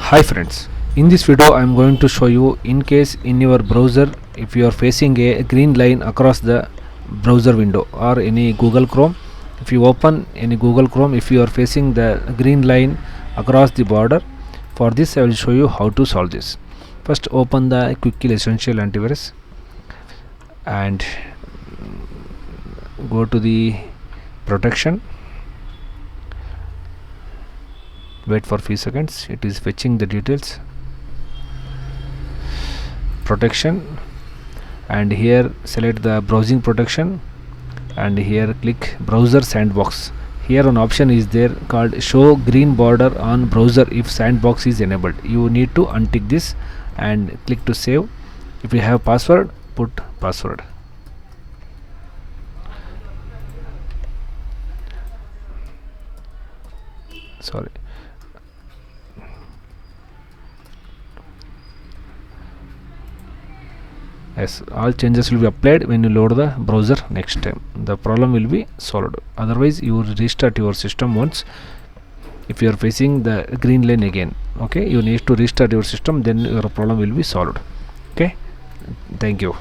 Hi friends, in this video I am going to show you in case in your browser if you are facing a green line across the browser window or any Google Chrome. If you open any Google Chrome, if you are facing the green line across the border, for this I will show you how to solve this. First open the Quick Kill Essential Antivirus and go to the protection. Wait for few seconds, it is fetching the details. Protection, and here select the browsing protection and here click browser sandbox. Here an option is there called show green border on browser if sandbox is enabled. You need to untick this and click to save. If you have password, put password. Sorry. Yes, all changes will be applied when you load the browser next time. The problem will be solved. Otherwise you will restart your system once if you are facing the green line again. Okay, you need to restart your system, then your problem will be solved. Okay, thank you.